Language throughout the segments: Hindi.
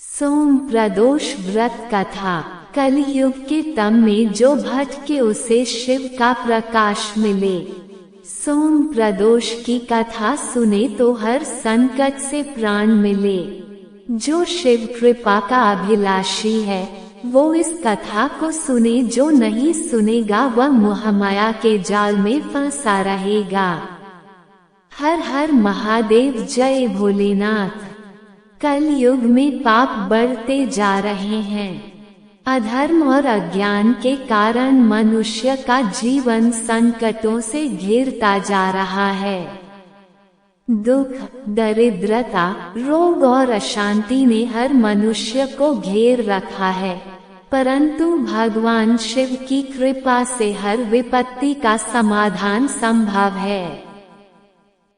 सोम प्रदोष व्रत कथा। कलयुग के तम में जो भटके उसे शिव का प्रकाश मिले। सोम प्रदोष की कथा सुने तो हर संकट से प्राण मिले। जो शिव कृपा का अभिलाषी है वो इस कथा को सुने, जो नहीं सुनेगा वह मोहमाया के जाल में फंसा रहेगा। हर हर महादेव, जय भोलेनाथ। कलयुग में पाप बढ़ते जा रहे हैं। अधर्म और अज्ञान के कारण मनुष्य का जीवन संकटों से घिरता जा रहा है। दुख, दरिद्रता, रोग और अशांति ने हर मनुष्य को घेर रखा है, परंतु भगवान शिव की कृपा से हर विपत्ति का समाधान संभव है।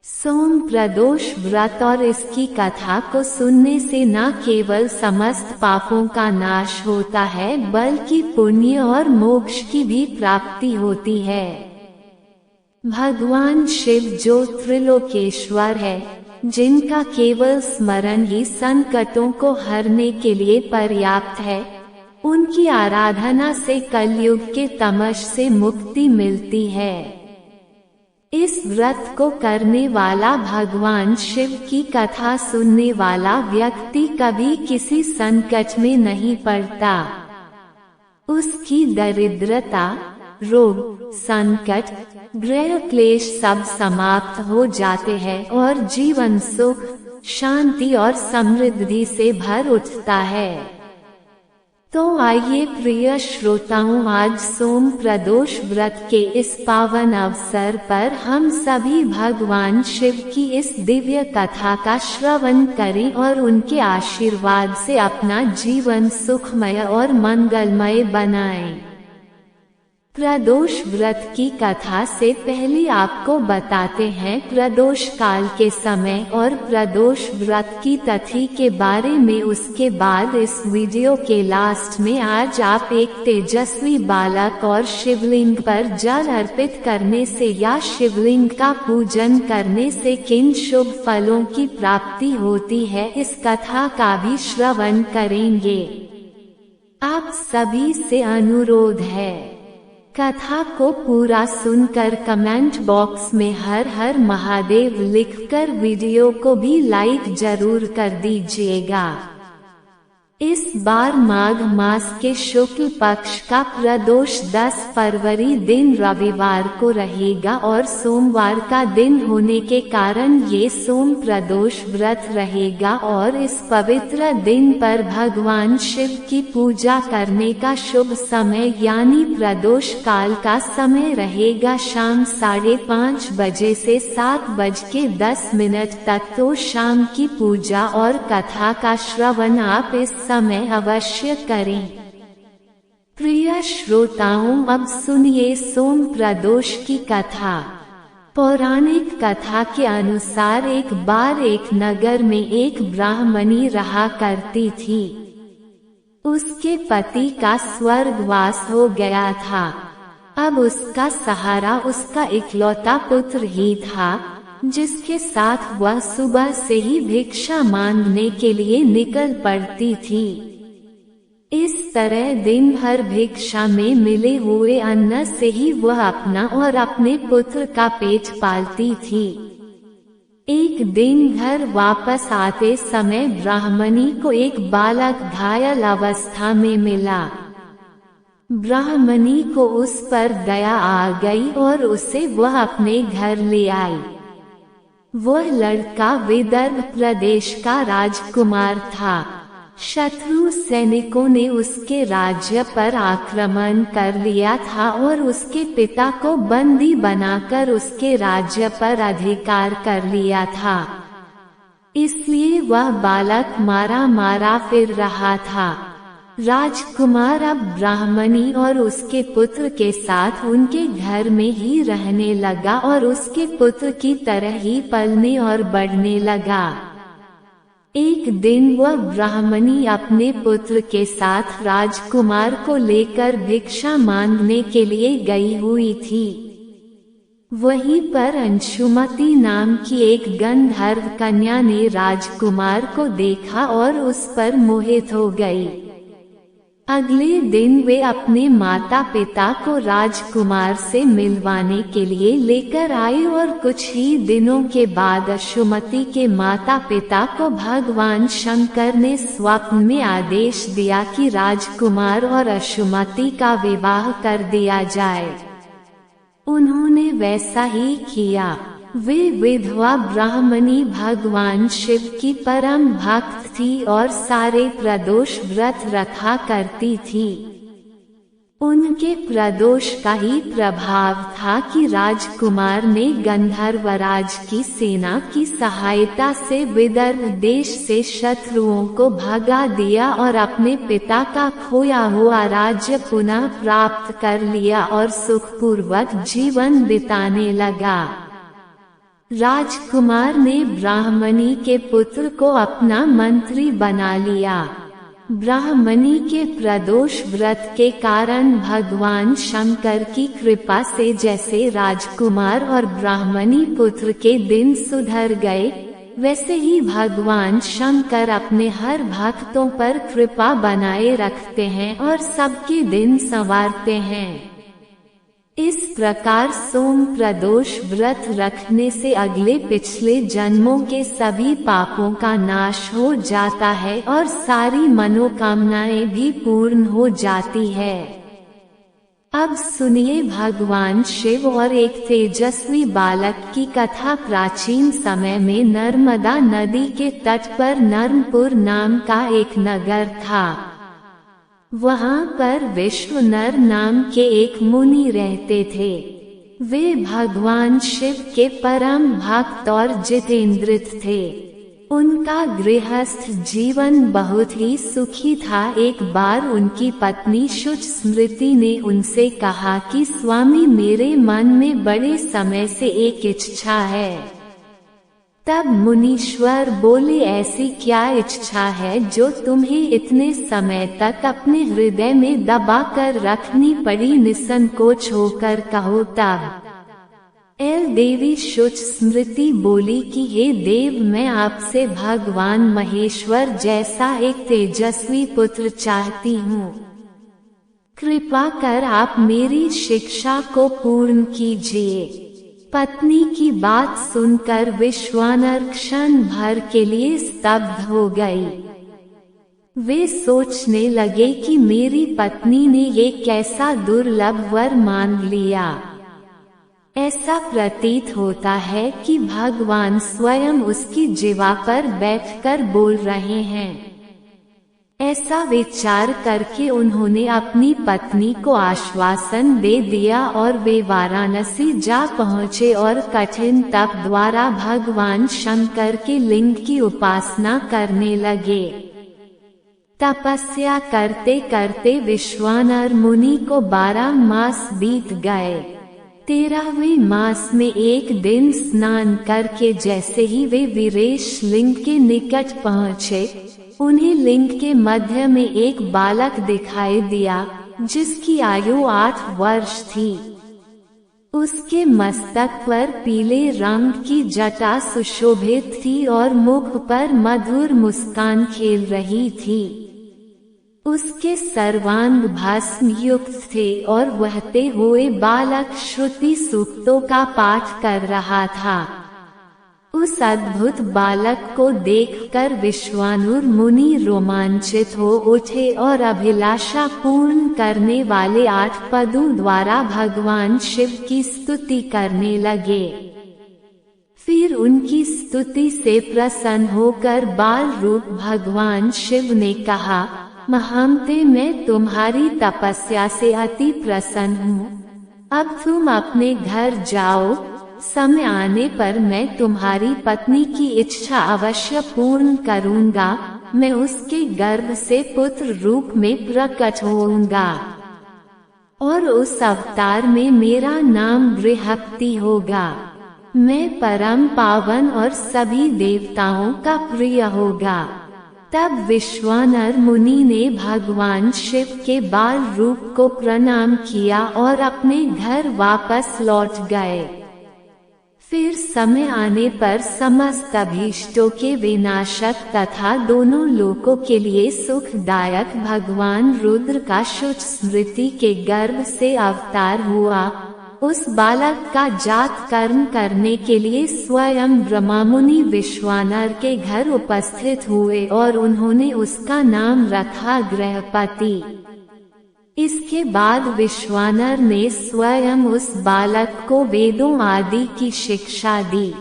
सोम प्रदोष व्रत और इसकी कथा को सुनने से न केवल समस्त पापों का नाश होता है बल्कि पुण्य और मोक्ष की भी प्राप्ति होती है। भगवान शिव जो त्रिलोकेश्वर है, जिनका केवल स्मरण ही संकटों को हरने के लिए पर्याप्त है, उनकी आराधना से कलयुग के तमस से मुक्ति मिलती है। इस व्रत को करने वाला, भगवान शिव की कथा सुनने वाला व्यक्ति कभी किसी संकट में नहीं पड़ता। उसकी दरिद्रता, रोग, संकट, ग्रह क्लेश सब समाप्त हो जाते हैं और जीवन सुख, शांति और समृद्धि से भर उठता है। तो आइए प्रिय श्रोताओं, आज सोम प्रदोष व्रत के इस पावन अवसर पर हम सभी भगवान शिव की इस दिव्य कथा का श्रवण करें और उनके आशीर्वाद से अपना जीवन सुखमय और मंगलमय बनाएं। प्रदोष व्रत की कथा से पहले आपको बताते हैं प्रदोष काल के समय और प्रदोष व्रत की तिथि के बारे में। उसके बाद इस वीडियो के लास्ट में आज आप एक तेजस्वी बालक और शिवलिंग पर जल अर्पित करने से या शिवलिंग का पूजन करने से किन शुभ फलों की प्राप्ति होती है, इस कथा का भी श्रवण करेंगे। आप सभी से अनुरोध है, कथा को पूरा सुनकर कमेंट बॉक्स में हर हर महादेव लिखकर वीडियो को भी लाइक जरूर कर दीजिएगा। इस बार माघ मास के शुक्ल पक्ष का प्रदोष 10 फरवरी दिन रविवार को रहेगा और सोमवार का दिन होने के कारण ये सोम प्रदोष व्रत रहेगा। और इस पवित्र दिन पर भगवान शिव की पूजा करने का शुभ समय यानी प्रदोष काल का समय रहेगा शाम 5:30 बजे से 7:10 तक। तो शाम की पूजा और कथा का श्रवण आप इस समय अवश्य करें। प्रिय श्रोताओं, अब सुनिए सोम प्रदोष की कथा। पौराणिक कथा के अनुसार एक बार एक नगर में एक ब्राह्मणी रहा करती थी। उसके पति का स्वर्गवास हो गया था। अब उसका सहारा उसका इकलौता पुत्र ही था, जिसके साथ वह सुबह से ही भिक्षा मांगने के लिए निकल पड़ती थी। इस तरह दिन भर भिक्षा में मिले हुए अन्न से ही वह अपना और अपने पुत्र का पेट पालती थी। एक दिन घर वापस आते समय ब्राह्मणी को एक बालक घायल अवस्था में मिला। ब्राह्मणी को उस पर दया आ गई और उसे वह अपने घर ले आई। वह लड़का विदर्भ प्रदेश का राजकुमार था। शत्रु सैनिकों ने उसके राज्य पर आक्रमण कर लिया था और उसके पिता को बंदी बनाकर उसके राज्य पर अधिकार कर लिया था। इसलिए वह बालक मारा मारा फिर रहा था। राजकुमार अब ब्राह्मणी और उसके पुत्र के साथ उनके घर में ही रहने लगा और उसके पुत्र की तरह ही पलने और बढ़ने लगा। एक दिन वह ब्राह्मणी अपने पुत्र के साथ राजकुमार को लेकर भिक्षा मांगने के लिए गई हुई थी। वहीं पर अंशुमति नाम की एक गंधर्व कन्या ने राजकुमार को देखा और उस पर मोहित हो गई। अगले दिन वे अपने माता पिता को राजकुमार से मिलवाने के लिए लेकर आए और कुछ ही दिनों के बाद अंशुमति के माता पिता को भगवान शंकर ने स्वप्न में आदेश दिया कि राजकुमार और अंशुमति का विवाह कर दिया जाए। उन्होंने वैसा ही किया। वे विधवा ब्राह्मणी भगवान शिव की परम भक्त थी और सारे प्रदोष व्रत रखा करती थी। उनके प्रदोष का ही प्रभाव था कि राजकुमार ने गंधर्वराज की सेना की सहायता से विदर्भ देश से शत्रुओं को भगा दिया और अपने पिता का खोया हुआ राज्य पुनः प्राप्त कर लिया और सुखपूर्वक जीवन बिताने लगा। राजकुमार ने ब्राह्मणी के पुत्र को अपना मंत्री बना लिया। ब्राह्मणी के प्रदोष व्रत के कारण भगवान शंकर की कृपा से जैसे राजकुमार और ब्राह्मणी पुत्र के दिन सुधर गए, वैसे ही भगवान शंकर अपने हर भक्तों पर कृपा बनाए रखते हैं और सबके दिन संवारते हैं। इस प्रकार सोम प्रदोष व्रत रखने से अगले पिछले जन्मों के सभी पापों का नाश हो जाता है और सारी मनोकामनाएं भी पूर्ण हो जाती है। अब सुनिए भगवान शिव और एक तेजस्वी बालक की कथा। प्राचीन समय में नर्मदा नदी के तट पर नर्मपुर नाम का एक नगर था। वहाँ पर विश्वनर नाम के एक मुनि रहते थे। वे भगवान शिव के परम भक्त और जितेंद्रित थे। उनका गृहस्थ जीवन बहुत ही सुखी था। एक बार उनकी पत्नी शुच स्मृति ने उनसे कहा कि स्वामी, मेरे मन में बड़े समय से एक इच्छा है। तब मुनीश्वर बोले, ऐसी क्या इच्छा है जो तुम्हें इतने समय तक अपने हृदय में दबा कर रखनी पड़ी? निसंकोच होकर कहो। तब देवी शुच स्मृति बोली कि हे देव, मैं आपसे भगवान महेश्वर जैसा एक तेजस्वी पुत्र चाहती हूँ। कृपा कर आप मेरी शिक्षा को पूर्ण कीजिए। पत्नी की बात सुनकर विश्वानर क्षण भर के लिए स्तब्ध हो गई। वे सोचने लगे कि मेरी पत्नी ने ये कैसा दुर्लभ वर मांग लिया। ऐसा प्रतीत होता है कि भगवान स्वयं उसकी जिह्वा पर बैठकर बोल रहे हैं। ऐसा विचार करके उन्होंने अपनी पत्नी को आश्वासन दे दिया और वे वाराणसी जा पहुँचे और कठिन तप द्वारा भगवान शंकर के लिंग की उपासना करने लगे। तपस्या करते करते विश्वानर मुनि को 12 मास बीत गए। 13वें मास में एक दिन स्नान करके जैसे ही वे वीरेश लिंग के निकट पहुँचे, उन्हें लिंग के मध्य में एक बालक दिखाई दिया जिसकी आयु 8 वर्ष थी। उसके मस्तक पर पीले रंग की जटा सुशोभित थी और मुख पर मधुर मुस्कान खेल रही थी। उसके सर्वांग भस्म युक्त थे और बहते हुए बालक श्रुति सूक्तों का पाठ कर रहा था। उस अद्भुत बालक को देखकर विश्वानुर मुनि रोमांचित हो उठे और अभिलाषा पूर्ण करने वाले 8 पदों द्वारा भगवान शिव की स्तुति करने लगे। फिर उनकी स्तुति से प्रसन्न होकर बाल रूप भगवान शिव ने कहा, महंते, मैं तुम्हारी तपस्या से अति प्रसन्न हूँ। अब तुम अपने घर जाओ। समय आने पर मैं तुम्हारी पत्नी की इच्छा अवश्य पूर्ण करूँगा। मैं उसके गर्भ से पुत्र रूप में प्रकट होऊंगा और उस अवतार में मेरा नाम बृहस्पति होगा। मैं परम पावन और सभी देवताओं का प्रिय होगा। तब विश्वानर मुनि ने भगवान शिव के बाल रूप को प्रणाम किया और अपने घर वापस लौट गए। फिर समय आने पर समस्त अभीष्टों के विनाशक तथा दोनों लोकों के लिए सुखदायक भगवान रुद्र का शुच स्मृति के गर्भ से अवतार हुआ। उस बालक का जात कर्म करने के लिए स्वयं ब्रह्मा मुनि विश्वानर के घर उपस्थित हुए और उन्होंने उसका नाम रखा गृहपति। इसके बाद विश्वानर ने स्वयं उस बालक को वेदों आदि की शिक्षा दी।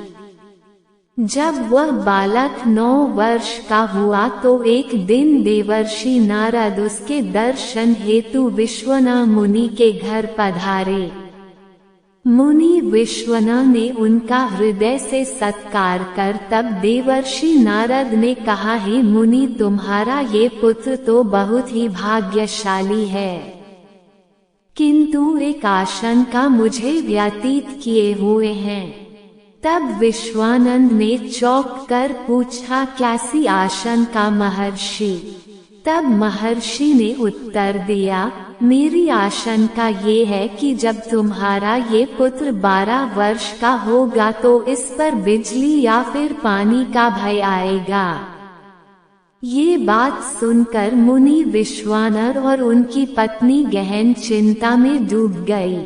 जब वह बालक 9 वर्ष का हुआ तो एक दिन देवर्षि नारद उसके दर्शन हेतु विश्वना मुनि के घर पधारे। मुनि विश्वना ने उनका हृदय से सत्कार कर तब देवर्षि नारद ने कहा, हे मुनि, तुम्हारा ये पुत्र तो बहुत ही भाग्यशाली है, किंतु एक आशंका मुझे व्यतीत किए हुए हैं। तब विश्वानंद ने चौंक कर पूछा, कैसी आशंका महर्षि? तब महर्षि ने उत्तर दिया, मेरी आशंका ये है कि जब तुम्हारा ये पुत्र 12 वर्ष का होगा तो इस पर बिजली या फिर पानी का भय आएगा। ये बात सुनकर मुनि विश्वानर और उनकी पत्नी गहन चिंता में डूब गई।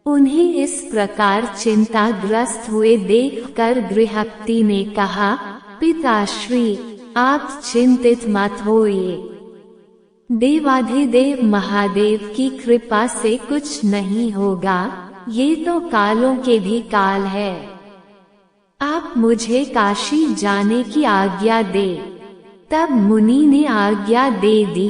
उन्हें इस प्रकार चिंताग्रस्त हुए देखकर गृहपति ने कहा, पिताश्री, आप चिंतित मत होइए। देवाधिदेव महादेव की कृपा से कुछ नहीं होगा, ये तो कालों के भी काल है। आप मुझे काशी जाने की आज्ञा दे। तब मुनि ने आज्ञा दे दी।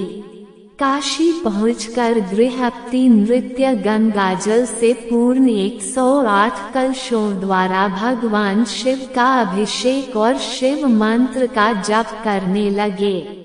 काशी पहुंचकर गृहपति नृत्य गंगाजल से पूर्ण 108 कलशों द्वारा भगवान शिव का अभिषेक और शिव मंत्र का जप करने लगे।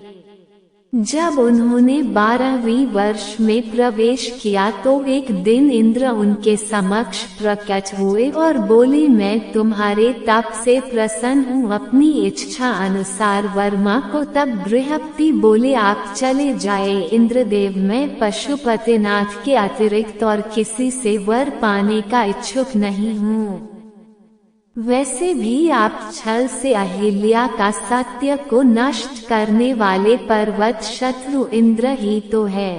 जब उन्होंने 12वीं वर्ष में प्रवेश किया तो एक दिन इंद्र उनके समक्ष प्रकट हुए और बोले, मैं तुम्हारे तप से प्रसन्न हूँ, अपनी इच्छा अनुसार वर्मा को। तब गृहपति बोले, आप चले जाए इंद्रदेव, मैं पशुपतिनाथ के अतिरिक्त और किसी से वर पाने का इच्छुक नहीं हूँ। वैसे भी आप छल से अहिल्या का सत्य को नष्ट करने वाले पर्वत शत्रु इंद्र ही तो है।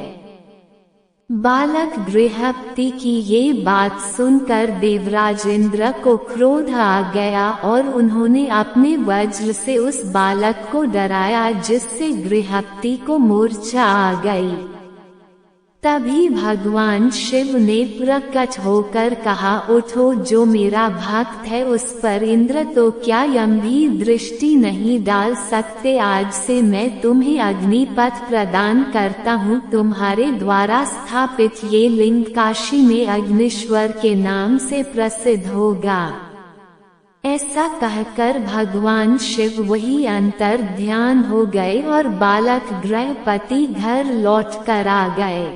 बालक गृहपति की ये बात सुनकर देवराज इंद्र को क्रोध आ गया और उन्होंने अपने वज्र से उस बालक को डराया, जिससे गृहपति को मूर्छा आ गई। तभी भगवान शिव ने प्रकट होकर कहा, उठो, जो मेरा भक्त है उस पर इंद्र तो क्या यम भी दृष्टि नहीं डाल सकते। आज से मैं तुम्हें अग्निपथ प्रदान करता हूँ। तुम्हारे द्वारा स्थापित ये लिंग काशी में अग्निश्वर के नाम से प्रसिद्ध होगा। ऐसा कहकर भगवान शिव वही अंतर ध्यान हो गए और बालक गृहपति घर लौट कर आ गए।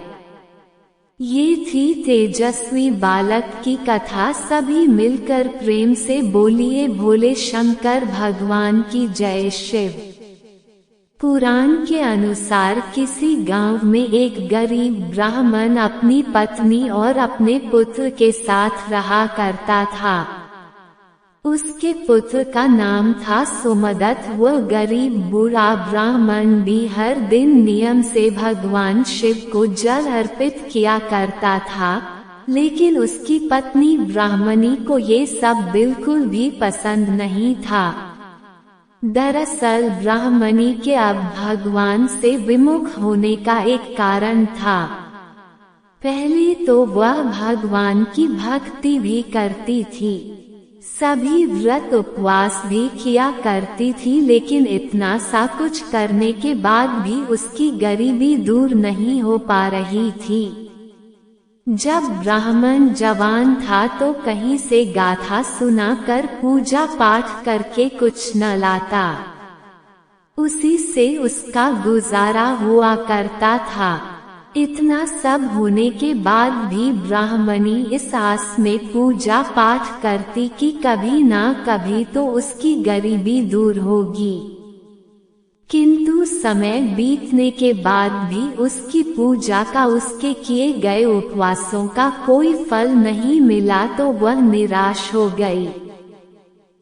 ये थी तेजस्वी बालक की कथा। सभी मिलकर प्रेम से बोलिए, भोले शंकर भगवान की जय। शिव पुराण के अनुसार किसी गांव में एक गरीब ब्राह्मण अपनी पत्नी और अपने पुत्र के साथ रहा करता था। उसके पुत्र का नाम था सोमदत्त। वह गरीब बूढ़ा ब्राह्मण भी हर दिन नियम से भगवान शिव को जल अर्पित किया करता था, लेकिन उसकी पत्नी ब्राह्मणी को ये सब बिल्कुल भी पसंद नहीं था। दरअसल ब्राह्मणी के अब भगवान से विमुख होने का एक कारण था। पहले तो वह भगवान की भक्ति भी करती थी, सभी व्रत उपवास भी किया करती थी, लेकिन इतना सा कुछ करने के बाद भी उसकी गरीबी दूर नहीं हो पा रही थी। जब ब्राह्मण जवान था तो कहीं से गाथा सुनाकर पूजा पाठ करके कुछ न लाता, उसी से उसका गुजारा हुआ करता था। इतना सब होने के बाद भी ब्राह्मणी इस आस में पूजा पाठ करती कि कभी ना कभी तो उसकी गरीबी दूर होगी। किंतु समय बीतने के बाद भी उसकी पूजा का, उसके किए गए उपवासों का कोई फल नहीं मिला तो वह निराश हो गई।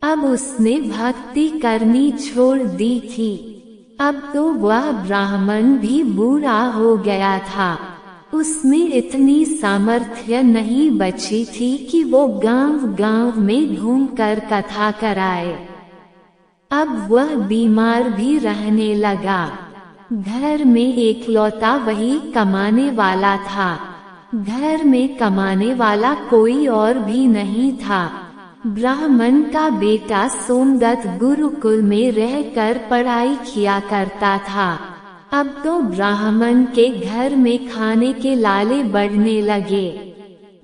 अब उसने भक्ति करनी छोड़ दी थी। अब तो वह ब्राह्मण भी बूढ़ा हो गया था। उसमें इतनी सामर्थ्य नहीं बची थी कि वो गांव-गांव में घूमकर कथा कराए। अब वह बीमार भी रहने लगा। घर में एकलौता वही कमाने वाला था। घर में कमाने वाला कोई और भी नहीं था। ब्राह्मण का बेटा सोमदत्त गुरुकुल में रहकर पढ़ाई किया करता था। अब तो ब्राह्मण के घर में खाने के लाले बढ़ने लगे।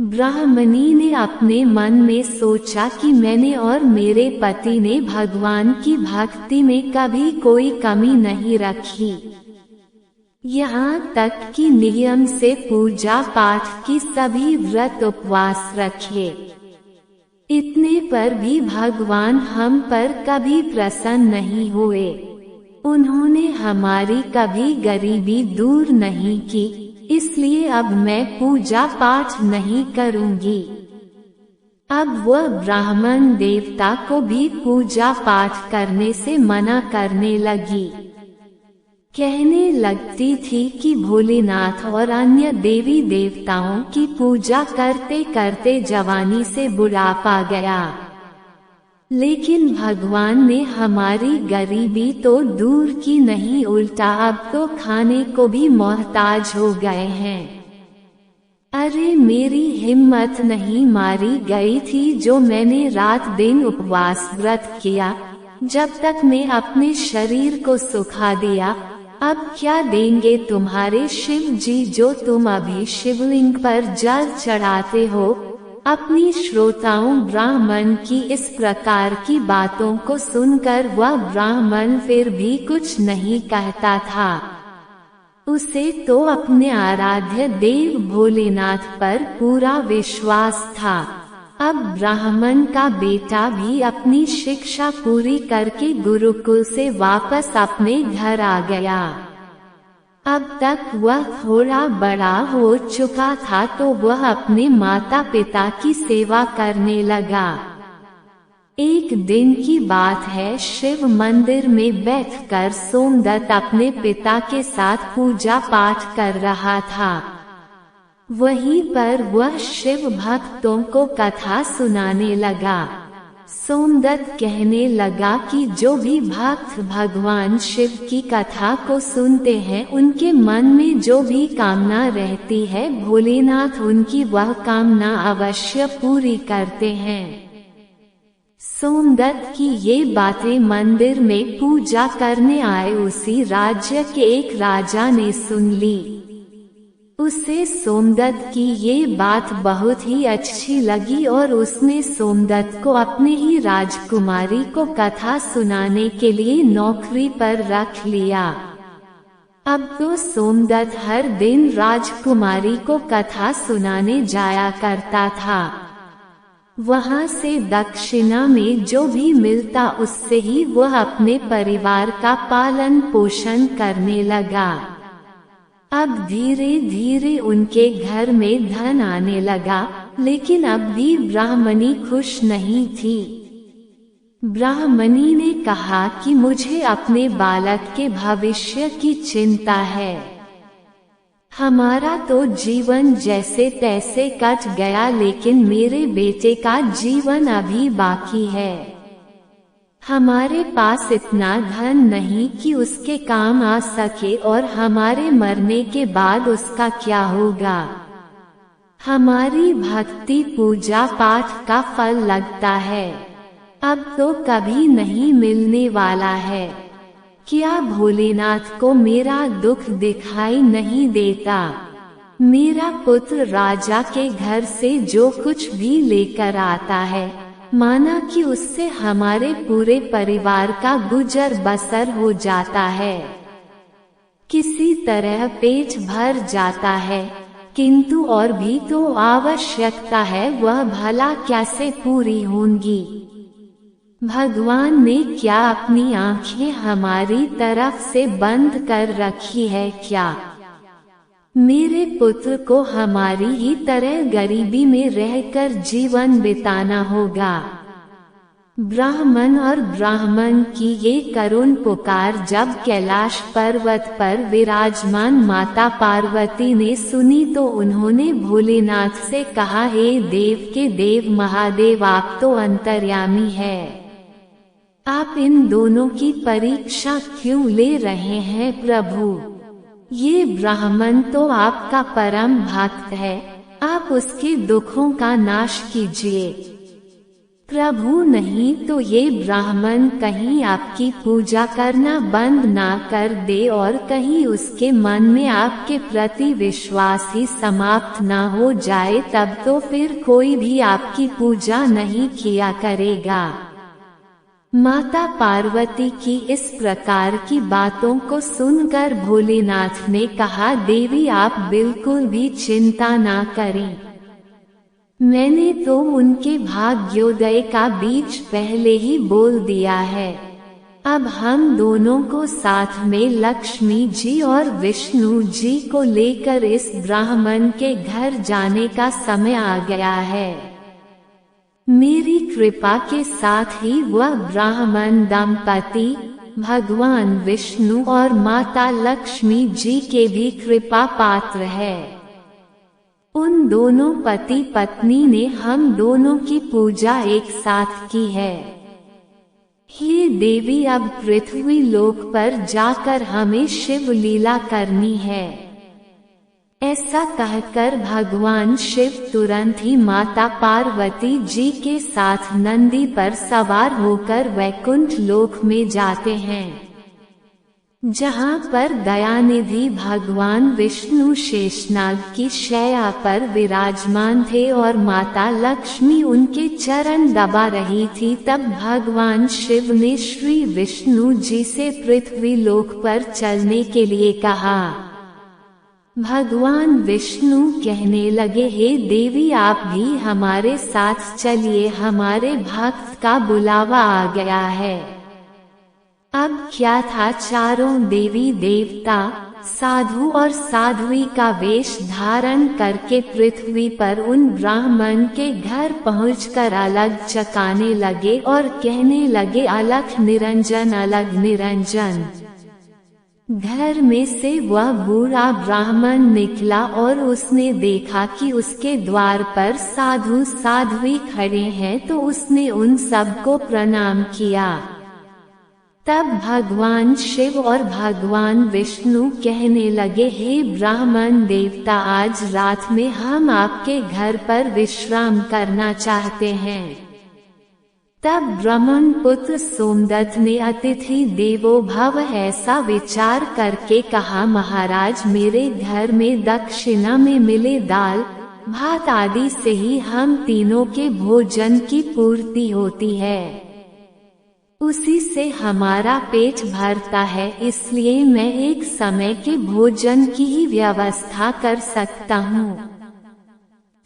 ब्राह्मणी ने अपने मन में सोचा कि मैंने और मेरे पति ने भगवान की भक्ति में कभी कोई कमी नहीं रखी। यहाँ तक कि नियम से पूजा पाठ की सभी व्रत उपवास रखे। इतने पर भी भगवान हम पर कभी प्रसन्न नहीं हुए। उन्होंने हमारी कभी गरीबी दूर नहीं की, इसलिए अब मैं पूजा पाठ नहीं करूंगी। अब वह ब्राह्मण देवता को भी पूजा पाठ करने से मना करने लगी। कहने लगती थी कि भोलेनाथ और अन्य देवी देवताओं की पूजा करते करते जवानी से बुढ़ापा गया। लेकिन भगवान ने हमारी गरीबी तो दूर की नहीं, उल्टा अब तो खाने को भी मोहताज हो गए हैं। अरे मेरी हिम्मत नहीं मारी गई थी जो मैंने रात दिन उपवास व्रत किया, जब तक मैं अपने शरीर को सुखा दिया। अब क्या देंगे तुम्हारे शिव जी जो तुम अभी शिवलिंग पर जल चढ़ाते हो। अपनी श्रोताओं ब्राह्मण की इस प्रकार की बातों को सुनकर वह ब्राह्मण फिर भी कुछ नहीं कहता था। उसे तो अपने आराध्य देव भोलेनाथ पर पूरा विश्वास था। अब ब्राह्मण का बेटा भी अपनी शिक्षा पूरी करके गुरुकुल से वापस अपने घर आ गया। अब तक वह थोड़ा बड़ा हो चुका था तो वह अपने माता पिता की सेवा करने लगा। एक दिन की बात है, शिव मंदिर में बैठकर सोमदत्त अपने पिता के साथ पूजा पाठ कर रहा था। वहीं पर वह शिव भक्तों को कथा सुनाने लगा। सोमदत्त कहने लगा कि जो भी भक्त भगवान शिव की कथा को सुनते हैं उनके मन में जो भी कामना रहती है भोलेनाथ उनकी वह कामना अवश्य पूरी करते हैं। सोमदत्त की ये बातें मंदिर में पूजा करने आए उसी राज्य के एक राजा ने सुन ली। उसे सोमदत्त की ये बात बहुत ही अच्छी लगी और उसने सोमदत्त को अपने ही राजकुमारी को कथा सुनाने के लिए नौकरी पर रख लिया। अब तो सोमदत्त हर दिन राजकुमारी को कथा सुनाने जाया करता था। वहाँ से दक्षिणा में जो भी मिलता उससे ही वह अपने परिवार का पालन पोषण करने लगा। अब धीरे धीरे उनके घर में धन आने लगा, लेकिन अब भी ब्राह्मणी खुश नहीं थी। ब्राह्मणी ने कहा कि मुझे अपने बालक के भविष्य की चिंता है। हमारा तो जीवन जैसे तैसे कट गया, लेकिन मेरे बेटे का जीवन अभी बाकी है। हमारे पास इतना धन नहीं कि उसके काम आ सके और हमारे मरने के बाद उसका क्या होगा। हमारी भक्ति पूजा पाठ का फल लगता है, अब तो कभी नहीं मिलने वाला है। क्या भोलेनाथ को मेरा दुख दिखाई नहीं देता? मेरा पुत्र राजा के घर से जो कुछ भी लेकर आता है माना कि उससे हमारे पूरे परिवार का गुजर बसर हो जाता है। किसी तरह पेट भर जाता है, किंतु और भी तो आवश्यकता है, वह भला कैसे पूरी होंगी। भगवान ने क्या अपनी आंखें हमारी तरफ से बंद कर रखी है क्या? मेरे पुत्र को हमारी ही तरह गरीबी में रहकर जीवन बिताना होगा। ब्राह्मण और ब्राह्मण की ये करुण पुकार जब कैलाश पर्वत पर विराजमान माता पार्वती ने सुनी तो उन्होंने भोलेनाथ से कहा, हे देव के देव महादेव, आप तो अंतर्यामी है, आप इन दोनों की परीक्षा क्यों ले रहे हैं प्रभु? ये ब्राह्मण तो आपका परम भक्त है, आप उसके दुखों का नाश कीजिए प्रभु, नहीं तो ये ब्राह्मण कहीं आपकी पूजा करना बंद ना कर दे और कहीं उसके मन में आपके प्रति विश्वास ही समाप्त ना हो जाए, तब तो फिर कोई भी आपकी पूजा नहीं किया करेगा। माता पार्वती की इस प्रकार की बातों को सुनकर भोलेनाथ ने कहा, देवी आप बिल्कुल भी चिंता ना करें, मैंने तो उनके भाग्योदय का बीज पहले ही बोल दिया है। अब हम दोनों को साथ में लक्ष्मी जी और विष्णु जी को लेकर इस ब्राह्मण के घर जाने का समय आ गया है। मेरी कृपा के साथ ही वह ब्राह्मण दंपति भगवान विष्णु और माता लक्ष्मी जी के भी कृपा पात्र है। उन दोनों पति पत्नी ने हम दोनों की पूजा एक साथ की है। हे देवी, अब पृथ्वी लोक पर जाकर हमें शिव लीला करनी है। ऐसा कहकर भगवान शिव तुरंत ही माता पार्वती जी के साथ नंदी पर सवार होकर वैकुंठ लोक में जाते हैं, जहाँ पर दयानिधि भगवान विष्णु शेषनाग की शैया पर विराजमान थे और माता लक्ष्मी उनके चरण दबा रही थी। तब भगवान शिव ने श्री विष्णु जी से पृथ्वी लोक पर चलने के लिए कहा। भगवान विष्णु कहने लगे, हे देवी आप भी हमारे साथ चलिए, हमारे भक्त का बुलावा आ गया है। अब क्या था, चारों देवी देवता साधु और साध्वी का वेश धारण करके पृथ्वी पर उन ब्राह्मण के घर पहुंचकर अलग चकाने लगे और कहने लगे, अलख निरंजन अलग निरंजन। घर में से वह बूढ़ा ब्राह्मण निकला और उसने देखा कि उसके द्वार पर साधु साध्वी खड़े हैं, तो उसने उन सबको प्रणाम किया। तब भगवान शिव और भगवान विष्णु कहने लगे, हे ब्राह्मण देवता, आज रात में हम आपके घर पर विश्राम करना चाहते हैं। तब ब्रह्मण पुत्र सोमदत्त ने अतिथि देवो भव ऐसा विचार करके कहा, महाराज मेरे घर में दक्षिणा में मिले दाल भात आदि से ही हम तीनों के भोजन की पूर्ति होती है, उसी से हमारा पेट भरता है, इसलिए मैं एक समय के भोजन की ही व्यवस्था कर सकता हूँ।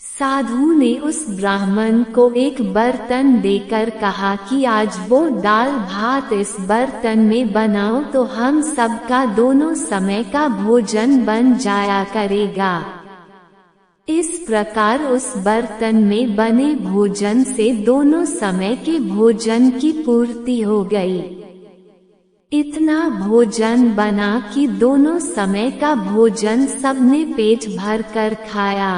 साधु ने उस ब्राह्मण को एक बर्तन देकर कहा कि आज वो दाल भात इस बर्तन में बनाओ, तो हम सबका दोनों समय का भोजन बन जाया करेगा। इस प्रकार उस बर्तन में बने भोजन से दोनों समय के भोजन की पूर्ति हो गई। इतना भोजन बना कि दोनों समय का भोजन सबने पेट भर कर खाया।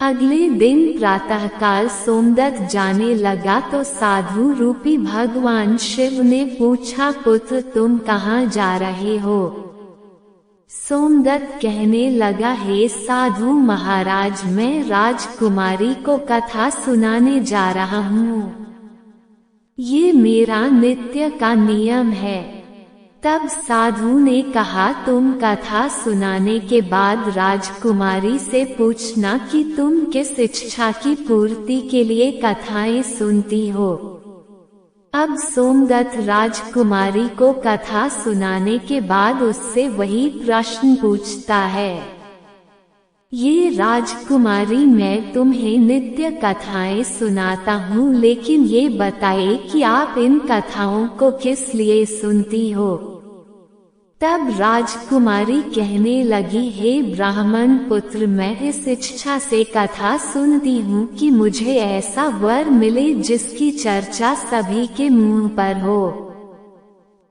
अगले दिन प्रातःकाल सोमदत्त जाने लगा तो साधु रूपी भगवान शिव ने पूछा, पुत्र तुम कहाँ जा रहे हो? सोमदत्त कहने लगा, हे साधु महाराज, मैं राजकुमारी को कथा सुनाने जा रहा हूँ, ये मेरा नित्य का नियम है। तब साधु ने कहा, तुम कथा सुनाने के बाद राजकुमारी से पूछना कि तुम किस इच्छा की पूर्ति के लिए कथाएं सुनती हो। अब सोमदत्त राजकुमारी को कथा सुनाने के बाद उससे वही प्रश्न पूछता है। ये राजकुमारी, मैं तुम्हें नित्य कथाएं सुनाता हूँ, लेकिन ये बताए कि आप इन कथाओं को किस लिए सुनती हो। तब राजकुमारी कहने लगी, हे ब्राह्मण पुत्र, मैं इस इच्छा से कथा सुनती हूँ कि मुझे ऐसा वर मिले जिसकी चर्चा सभी के मुंह पर हो।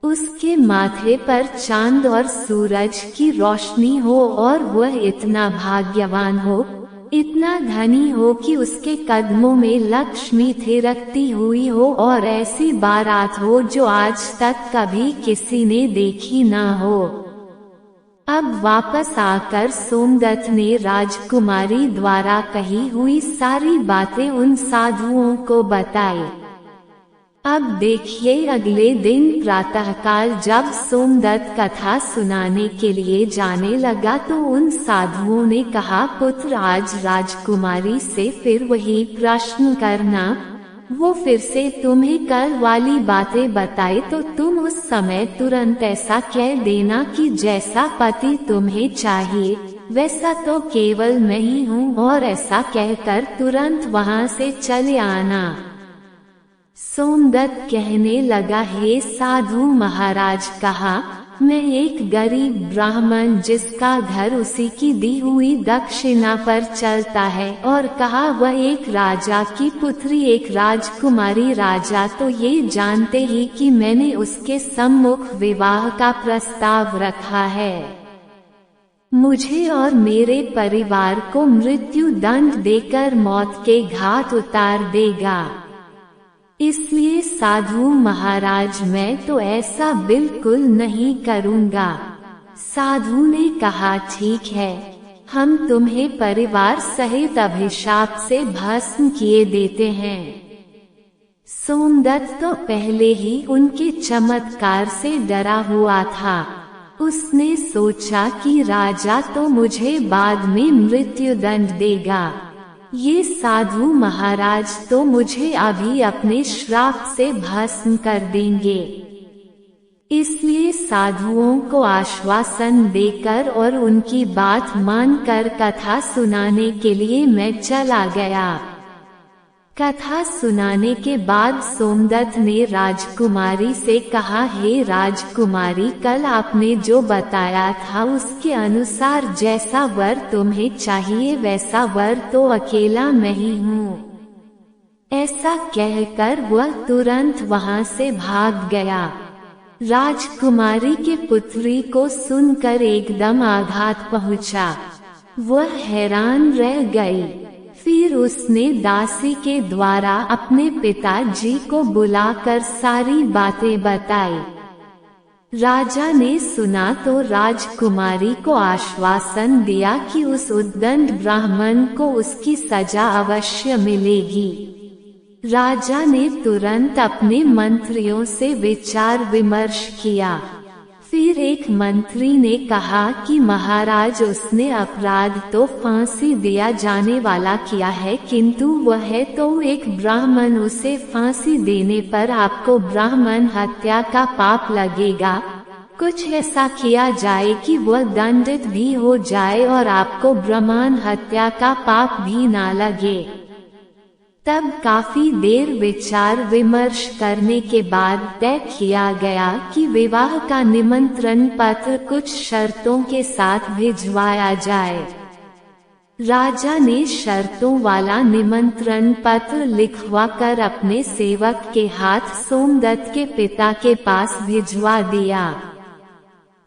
उसके माथे पर चांद और सूरज की रोशनी हो और वह इतना भाग्यवान हो, इतना धनी हो कि उसके कदमों में लक्ष्मी थिरकती हुई हो और ऐसी बारात हो जो आज तक कभी किसी ने देखी ना हो। अब वापस आकर सोमदत्त ने राजकुमारी द्वारा कही हुई सारी बातें उन साधुओं को बताई। अब देखिए, अगले दिन प्रातःकाल जब सोमदत्त कथा सुनाने के लिए जाने लगा तो उन साधुओं ने कहा, पुत्र, आज राजकुमारी से फिर वही प्रश्न करना। वो फिर से तुम्हें कल वाली बातें बताए तो तुम उस समय तुरंत ऐसा कह देना कि जैसा पति तुम्हें चाहिए वैसा तो केवल मैं ही हूँ, और ऐसा कहकर तुरंत वहाँ से चले आना। सोमदत्त कहने लगा, हे साधु महाराज, कहा, मैं एक गरीब ब्राह्मण जिसका घर उसी की दी हुई दक्षिणा पर चलता है, और कहा वह एक राजा की पुत्री, एक राजकुमारी। राजा तो ये जानते ही कि मैंने उसके सम्मुख विवाह का प्रस्ताव रखा है। मुझे और मेरे परिवार को मृत्यु दंड देकर मौत के घाट उतार देगा। इसलिए साधु महाराज, मैं तो ऐसा बिल्कुल नहीं करूँगा। साधु ने कहा, ठीक है, हम तुम्हें परिवार सहित अभिशाप से भस्म किए देते हैं। सोमदत्त तो पहले ही उनके चमत्कार से डरा हुआ था। उसने सोचा कि राजा तो मुझे बाद में मृत्यु दंड देगा, ये साधु महाराज तो मुझे अभी अपने श्राप से भस्म कर देंगे। इसलिए साधुओं को आश्वासन देकर और उनकी बात मानकर कथा सुनाने के लिए मैं चला गया। कथा सुनाने के बाद सोमदत्त ने राजकुमारी से कहा, हे राजकुमारी, कल आपने जो बताया था उसके अनुसार जैसा वर तुम्हें चाहिए वैसा वर तो अकेला मैं ही हूँ। ऐसा कहकर वह तुरंत वहाँ से भाग गया। राजकुमारी के पुत्री को सुनकर एकदम आघात पहुँचा। वह हैरान रह गई। फिर उसने दासी के द्वारा अपने पिताजी को बुलाकर सारी बातें बताई। राजा ने सुना तो राजकुमारी को आश्वासन दिया कि उस उद्दंड ब्राह्मण को उसकी सजा अवश्य मिलेगी। राजा ने तुरंत अपने मंत्रियों से विचार विमर्श किया। फिर एक मंत्री ने कहा कि महाराज, उसने अपराध तो फांसी दिया जाने वाला किया है, किंतु वह है तो एक ब्राह्मण, उसे फांसी देने पर आपको ब्राह्मण हत्या का पाप लगेगा। कुछ ऐसा किया जाए कि वह दंडित भी हो जाए और आपको ब्राह्मण हत्या का पाप भी ना लगे। तब काफी देर विचार विमर्श करने के बाद तय किया गया कि विवाह का निमंत्रण पत्र कुछ शर्तों के साथ भिजवाया जाए। राजा ने शर्तों वाला निमंत्रण पत्र लिखवाकर अपने सेवक के हाथ सोमदत्त के पिता के पास भिजवा दिया।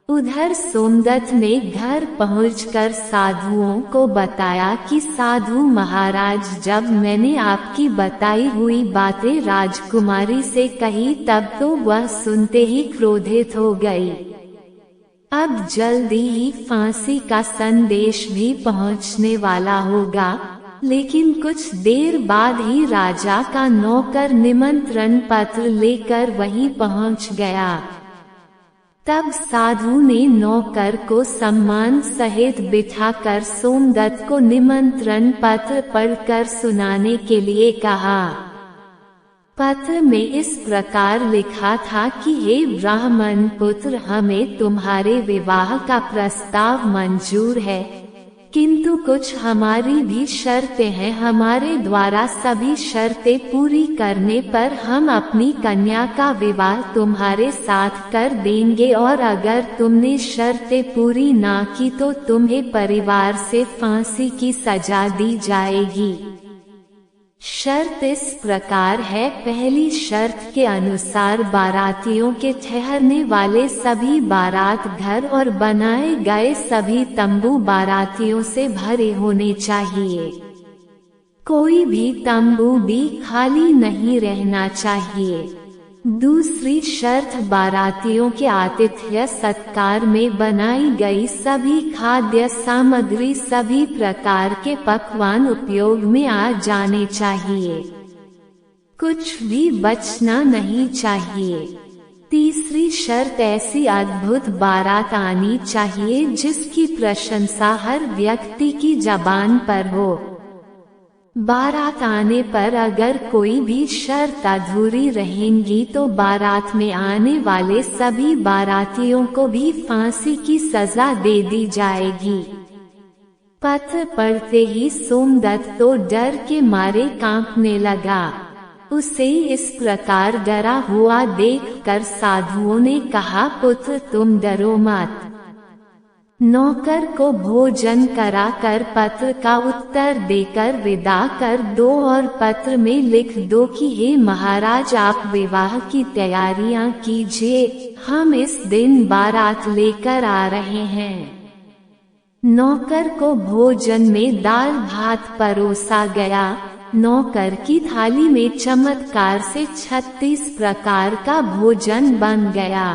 उधर सोमदत्त ने घर पहुंचकर साधुओं को बताया कि साधु महाराज, जब मैंने आपकी बताई हुई बातें राजकुमारी से कही तब तो वह सुनते ही क्रोधित हो गई। अब जल्दी ही फांसी का संदेश भी पहुंचने वाला होगा। लेकिन कुछ देर बाद ही राजा का नौकर निमंत्रण पत्र लेकर वहीं पहुंच गया। तब साधु ने नौकर को सम्मान सहित बिठाकर सोमदत्त को निमंत्रण पत्र पढ़कर सुनाने के लिए कहा। पत्र में इस प्रकार लिखा था कि हे ब्राह्मण पुत्र, हमें तुम्हारे विवाह का प्रस्ताव मंजूर है, किंतु कुछ हमारी भी शर्तें हैं। हमारे द्वारा सभी शर्तें पूरी करने पर हम अपनी कन्या का विवाह तुम्हारे साथ कर देंगे, और अगर तुमने शर्तें पूरी ना की तो तुम्हें परिवार से फांसी की सजा दी जाएगी। शर्त इस प्रकार है, पहली शर्त के अनुसार बारातियों के ठहरने वाले सभी बारात घर और बनाए गए सभी तंबू बारातियों से भरे होने चाहिए। कोई भी तंबू भी खाली नहीं रहना चाहिए। दूसरी शर्त, बारातियों के आतिथ्य सत्कार में बनाई गई सभी खाद्य सामग्री सभी प्रकार के पकवान उपयोग में आ जाने चाहिए, कुछ भी बचना नहीं चाहिए। तीसरी शर्त, ऐसी अद्भुत बारात आनी चाहिए जिसकी प्रशंसा हर व्यक्ति की जबान पर हो। बारात आने पर अगर कोई भी शर्त अधूरी रहेंगी तो बारात में आने वाले सभी बारातियों को भी फांसी की सजा दे दी जाएगी। पत्र पढ़ते ही सोमदत्त तो डर के मारे कांपने लगा। उसे इस प्रकार डरा हुआ देखकर साधुओं ने कहा, पुत्र तुम डरो मत। नौकर को भोजन कराकर पत्र का उत्तर देकर विदा कर दो और पत्र में लिख दो कि हे महाराज, आप विवाह की तैयारियां कीजिए, हम इस दिन बारात लेकर आ रहे हैं। नौकर को भोजन में दाल भात परोसा गया। नौकर की थाली में चमत्कार से 36 प्रकार का भोजन बन गया।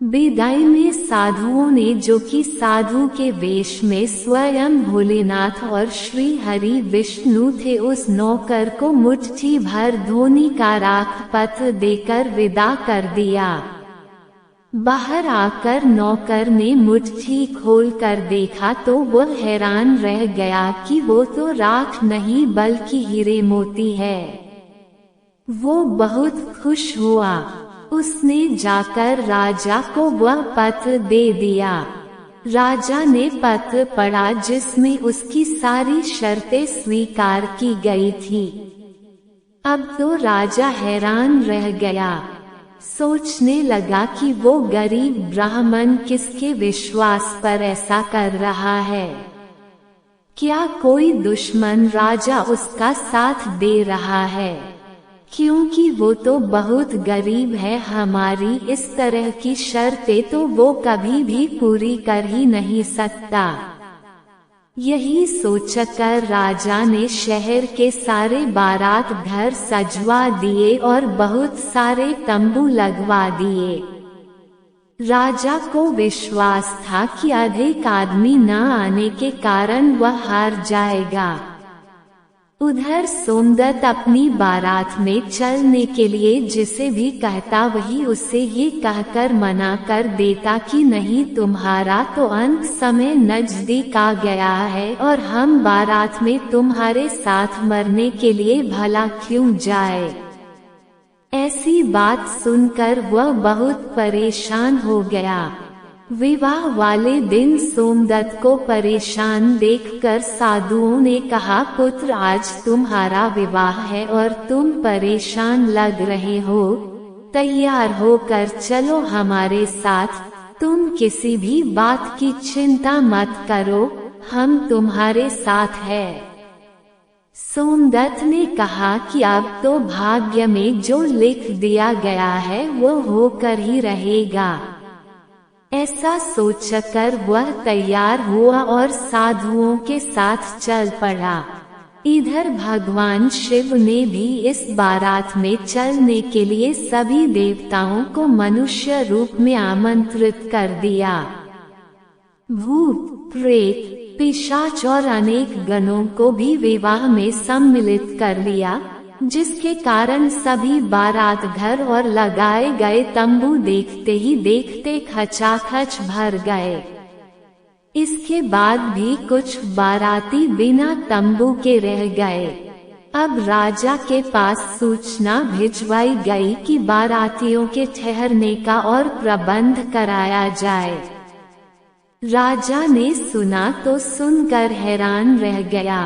विदाई में साधुओं ने, जो कि साधु के वेश में स्वयं भोलेनाथ और श्री हरि विष्णु थे, उस नौकर को मुट्ठी भर धोनी का राख पत्र देकर विदा कर दिया। बाहर आकर नौकर ने मुट्ठी खोल कर देखा तो वह हैरान रह गया कि वो तो राख नहीं बल्कि हीरे मोती है। वो बहुत खुश हुआ। उसने जाकर राजा को वह पत्र दे दिया। राजा ने पत्र पढ़ा जिसमें उसकी सारी शर्तें स्वीकार की गई थी। अब तो राजा हैरान रह गया। सोचने लगा कि वो गरीब ब्राह्मण किसके विश्वास पर ऐसा कर रहा है। क्या कोई दुश्मन राजा उसका साथ दे रहा है? क्योंकि वो तो बहुत गरीब है। हमारी इस तरह की शर्तें तो वो कभी भी पूरी कर ही नहीं सकता। यही सोचकर राजा ने शहर के सारे बारात घर सजवा दिए और बहुत सारे तंबू लगवा दिए। राजा को विश्वास था कि अधिक आदमी न आने के कारण वह हार जाएगा। उधर सोमदत्त अपनी बारात में चलने के लिए जिसे भी कहता वही उसे ये कहकर मना कर देता कि नहीं, तुम्हारा तो अंत समय नजदीक आ गया है और हम बारात में तुम्हारे साथ मरने के लिए भला क्यों जाए। ऐसी बात सुनकर वह बहुत परेशान हो गया। विवाह वाले दिन सोमदत्त को परेशान देखकर साधुओं ने कहा, पुत्र आज तुम्हारा विवाह है और तुम परेशान लग रहे हो, तैयार होकर चलो हमारे साथ। तुम किसी भी बात की चिंता मत करो, हम तुम्हारे साथ हैं। सोमदत्त ने कहा कि अब तो भाग्य में जो लिख दिया गया है वो होकर ही रहेगा। ऐसा सोचकर वह तैयार हुआ और साधुओं के साथ चल पड़ा। इधर भगवान शिव ने भी इस बारात में चलने के लिए सभी देवताओं को मनुष्य रूप में आमंत्रित कर दिया। भूत, प्रेत, पिशाच और अनेक गणों को भी विवाह में सम्मिलित कर लिया, जिसके कारण सभी बारात घर और लगाए गए तंबू देखते ही देखते खचाखच भर गए। इसके बाद भी कुछ बाराती बिना तंबू के रह गए। अब राजा के पास सूचना भिजवाई गई कि बारातियों के ठहरने का और प्रबंध कराया जाए। राजा ने सुना तो सुनकर हैरान रह गया।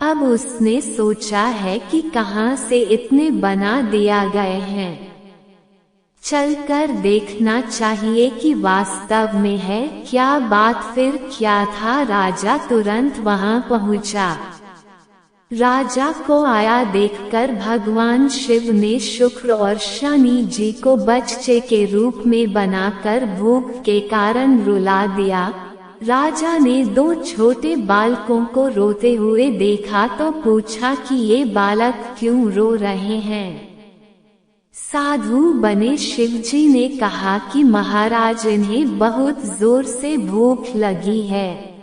अब उसने सोचा है कि कहां से इतने बना दिया गए हैं। चलकर देखना चाहिए कि वास्तव में है क्या बात। फिर क्या था, राजा तुरंत वहां पहुंचा। राजा को आया देखकर भगवान शिव ने शुक्र और शनि जी को बच्चे के रूप में बनाकर भूख के कारण रुला दिया। राजा ने 2 छोटे बालकों को रोते हुए देखा तो पूछा कि ये बालक क्यों रो रहे हैं। साधु बने शिवजी ने कहा कि महाराज, इन्हें बहुत जोर से भूख लगी है।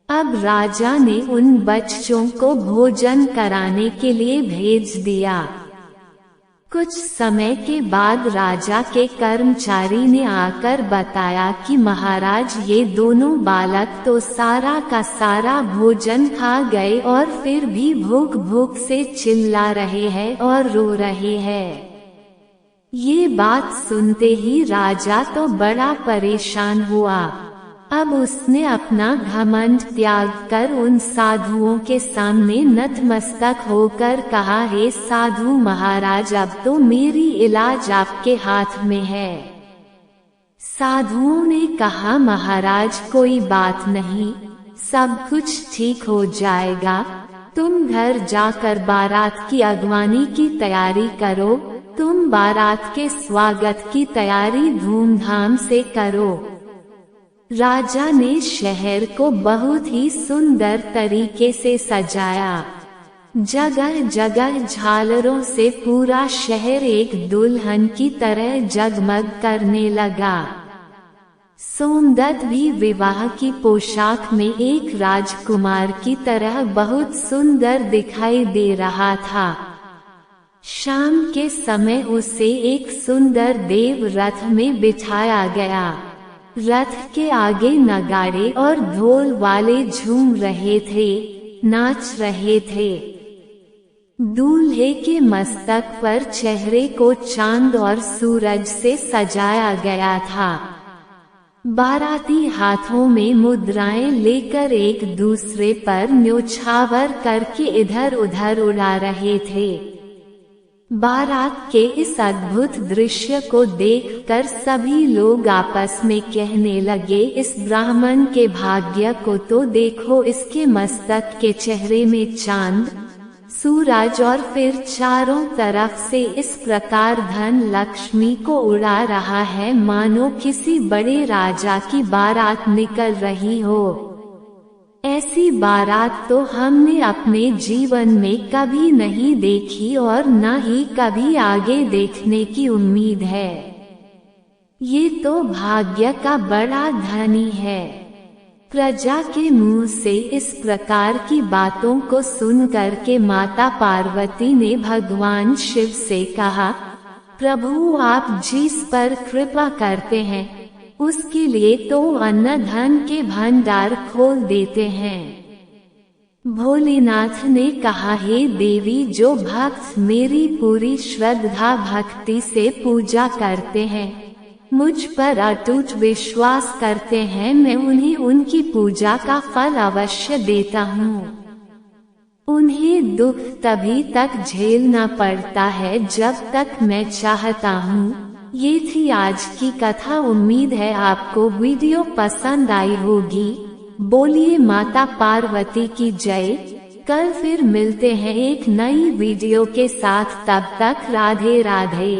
अब राजा ने उन बच्चों को भोजन कराने के लिए भेज दिया। कुछ समय के बाद राजा के कर्मचारी ने आकर बताया कि महाराज, ये दोनों बालक तो सारा का सारा भोजन खा गए और फिर भी भूख भूख से चिल्ला रहे हैं और रो रहे हैं। ये बात सुनते ही राजा तो बड़ा परेशान हुआ। अब उसने अपना घमंड त्याग कर उन साधुओं के सामने नतमस्तक होकर कहा, हे साधु महाराज, अब तो मेरी इलाज आपके हाथ में है। साधुओं ने कहा, महाराज कोई बात नहीं, सब कुछ ठीक हो जाएगा। तुम घर जाकर बारात की अगवानी की तैयारी करो। तुम बारात के स्वागत की तैयारी धूमधाम से करो। राजा ने शहर को बहुत ही सुंदर तरीके से सजाया। जगह जगह झालरों से पूरा शहर एक दुल्हन की तरह जगमग करने लगा। सोमदत्त भी विवाह की पोशाक में एक राजकुमार की तरह बहुत सुंदर दिखाई दे रहा था। शाम के समय उसे एक सुंदर देव रथ में बिठाया गया। रथ के आगे नगाड़े और ढोल वाले झूम रहे थे, नाच रहे थे। दूल्हे के मस्तक पर चेहरे को चांद और सूरज से सजाया गया था। बाराती हाथों में मुद्राएं लेकर एक दूसरे पर न्योछावर करके इधर उधर उड़ा रहे थे। बारात के इस अद्भुत दृश्य को देखकर सभी लोग आपस में कहने लगे, इस ब्राह्मण के भाग्य को तो देखो, इसके मस्तक के चेहरे में चांद, सूरज और फिर चारों तरफ से इस प्रकार धन लक्ष्मी को उड़ा रहा है मानो किसी बड़े राजा की बारात निकल रही हो। ऐसी बारात तो हमने अपने जीवन में कभी नहीं देखी और न ही कभी आगे देखने की उम्मीद है। ये तो भाग्य का बड़ा धनी है। प्रजा के मुंह से इस प्रकार की बातों को सुनकर के माता पार्वती ने भगवान शिव से कहा, प्रभु आप जिस पर कृपा करते हैं उसके लिए तो अन्न धन के भंडार खोल देते हैं। भोलेनाथ ने कहा, हे देवी, जो भक्त मेरी पूरी श्रद्धा भक्ति से पूजा करते हैं, मुझ पर अटूट विश्वास करते हैं, मैं उन्हें उनकी पूजा का फल अवश्य देता हूँ। उन्हें दुख तभी तक झेलना पड़ता है जब तक मैं चाहता हूँ। ये थी आज की कथा। उम्मीद है आपको वीडियो पसंद आई होगी। बोलिए माता पार्वती की जय। कल फिर मिलते हैं एक नई वीडियो के साथ, तब तक राधे राधे।